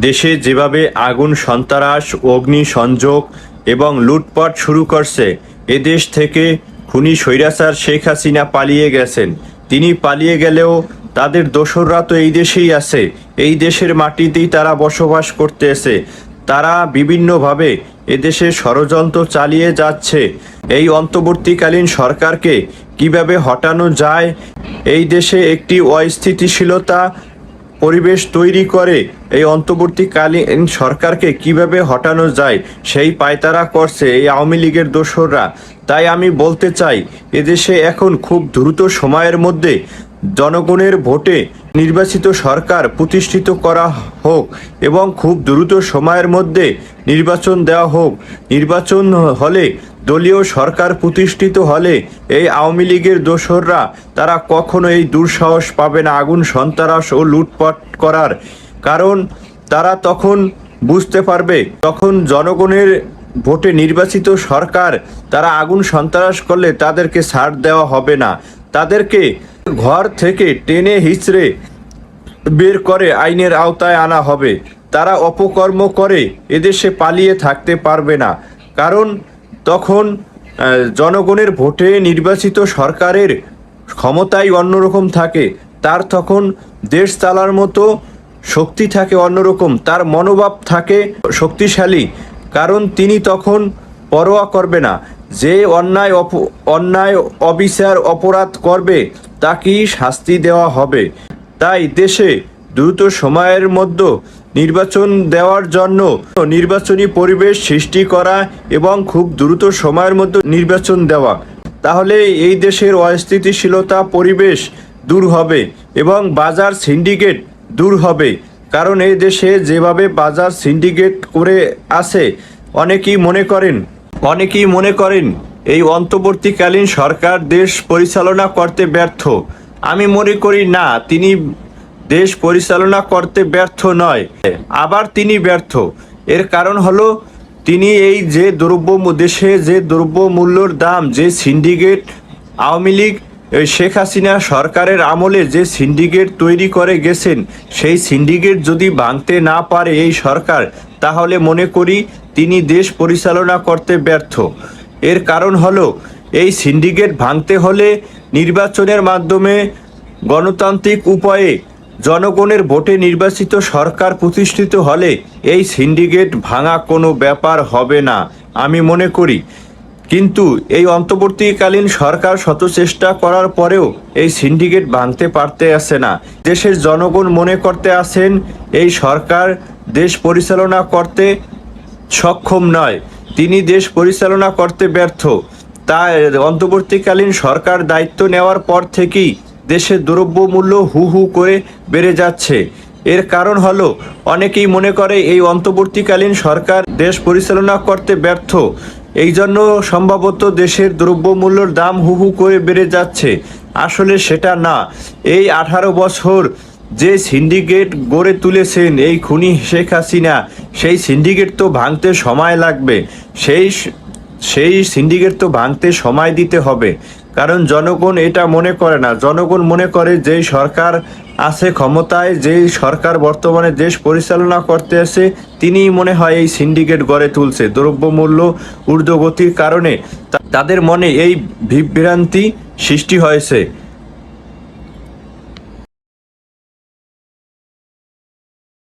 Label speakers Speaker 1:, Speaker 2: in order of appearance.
Speaker 1: দেশে যেভাবে আগুন সন্ত্রাস, অগ্নিসংযোগ এবং লুটপাট শুরু করছে, এ দেশ থেকে খুনি স্বৈরাচার শেখ হাসিনা পালিয়ে গেছেন। তিনি পালিয়ে গেলেও তাদের দোসররা তো এই দেশেই আছে, এই দেশের মাটিতেই তারা বসবাস করতেছে। তারা বিভিন্নভাবে এদেশে ষড়যন্ত্র চালিয়ে যাচ্ছে। এই অন্তর্বর্তীকালীন সরকারকে কিভাবে হটানো যায়, এই দেশে একটি অস্থিতিশীলতা পরিবেশ তৈরি করে এই অন্তর্বর্তীকালীন সরকারকে কিভাবে হটানো যায় সেই পায়তারা করছে এই আওয়ামী লীগের দোসররা। তাই আমি বলতে চাই, এদেশে এখন খুব দ্রুত সময়ের মধ্যে জনগণের ভোটে নির্বাচিত সরকার প্রতিষ্ঠিত করা হোক এবং খুব দ্রুত সময়ের মধ্যে নির্বাচন দেওয়া হোক। নির্বাচন হলে, দলীয় সরকার প্রতিষ্ঠিত হলে এই আওয়ামী লীগের দোসররা তারা কখনো এই দুঃসাহস পাবে না আগুন সন্ত্রাস ও লুটপাট করার। কারণ তারা তখন বুঝতে পারবে, তখন জনগণের ভোটে নির্বাচিত সরকার তারা আগুন সন্ত্রাস করলে তাদেরকে ছাড় দেওয়া হবে না। তাদেরকে ঘর থেকে টেনে হিচড়ে বের করে আইনের আওতায় আনা হবে। তারা অপকর্ম করে এদেশে পালিয়ে থাকতে পারবে না। কারণ তখন জনগণের ভোটে নির্বাচিত সরকারের ক্ষমতাই অন্যরকম থাকে, তার তখন দেশ চালার মতো শক্তি থাকে অন্যরকম, তার মনোভাব থাকে শক্তিশালী। কারণ তিনি তখন পরোয়া করবে না, যে অন্যায় অবিচার অপরাধ করবে তাকেই শাস্তি দেওয়া হবে। তাই দেশে দ্রুত সময়ের মধ্যে নির্বাচন দেওয়ার জন্য নির্বাচনী পরিবেশ সৃষ্টি করা এবং খুব দ্রুত সময়ের মধ্যে নির্বাচন দেওয়া, তাহলে এই দেশের অস্থিতিশীলতা পরিবেশ দূর হবে এবং বাজার সিন্ডিকেট দূর হবে। কারণ এই দেশে যেভাবে বাজার সিন্ডিকেট করে আছে, অনেকেই মনে করেন এই অন্তর্বর্তীকালীন সরকার দেশ পরিচালনা করতে ব্যর্থ। আমি মনে করি না, তিনি দেশ পরিচালনা করতে ব্যর্থ নয়, আবার তিনি ব্যর্থ। এর কারণ হলো, তিনি এই যে দেশে যে দ্রব্য মূল্যর দাম, যে সিন্ডিকেট আওয়ামী লীগ শেখ হাসিনা সরকারের আমলে যে সিন্ডিকেট তৈরি করে গেছেন, সেই সিন্ডিকেট যদি ভাঙতে না পারে এই সরকার, তাহলে মনে করি তিনি দেশ পরিচালনা করতে ব্যর্থ। এর কারণ হলো, এই সিন্ডিকেট ভাঙতে হলে নির্বাচনের মাধ্যমে গণতান্ত্রিক উপায়ে জনগণের ভোটে নির্বাচিত সরকার প্রতিষ্ঠিত হলে এই সিন্ডিকেট ভাঙা কোনো ব্যাপার হবে না আমি মনে করি। কিন্তু এই অন্তর্বর্তীকালীন সরকার শত চেষ্টা করার পরেও এই সিন্ডিকেট ভাঙতে পারতে আসে না। দেশের জনগণ মনে করতে আছেন এই সরকার দেশ পরিচালনা করতে সক্ষম নয়, তিনি দেশ পরিচালনা করতে ব্যর্থ। তাই অন্তর্বর্তীকালীন সরকার দায়িত্ব নেওয়ার পর থেকেই দেশের দ্রব্যমূল্য হু হু করে বেড়ে যাচ্ছে। এর কারণ হলো, অনেকেই মনে করে এই অন্তর্বর্তীকালীন সরকার দেশ পরিচালনা করতে ব্যর্থ, এই জন্য সম্ভবত দেশের দ্রব্যমূল্যর দাম হু হু করে বেড়ে যাচ্ছে। আসলে সেটা না। এই 18 বছর যে সিন্ডিকেট গড়ে তুলেছেন এই খুনি শেখ হাসিনা, সেই সিন্ডিকেট তো ভাঙতে সময় লাগবে, সেই সিন্ডিকেট তো ভাঙতে সময় দিতে হবে। কারণ জনগণ এটা মনে করে না, জনগণ মনে করে যেই সরকার আছে ক্ষমতায়, যেই সরকার বর্তমানে দেশ পরিচালনা করতে আছে, তিনিই মনে হয় এই সিন্ডিকেট গড়ে তুলছে। দ্রব্যমূল্য ঊর্ধ্বগতির কারণে তাদের মনে এই বিভ্রান্তি সৃষ্টি হয়েছে।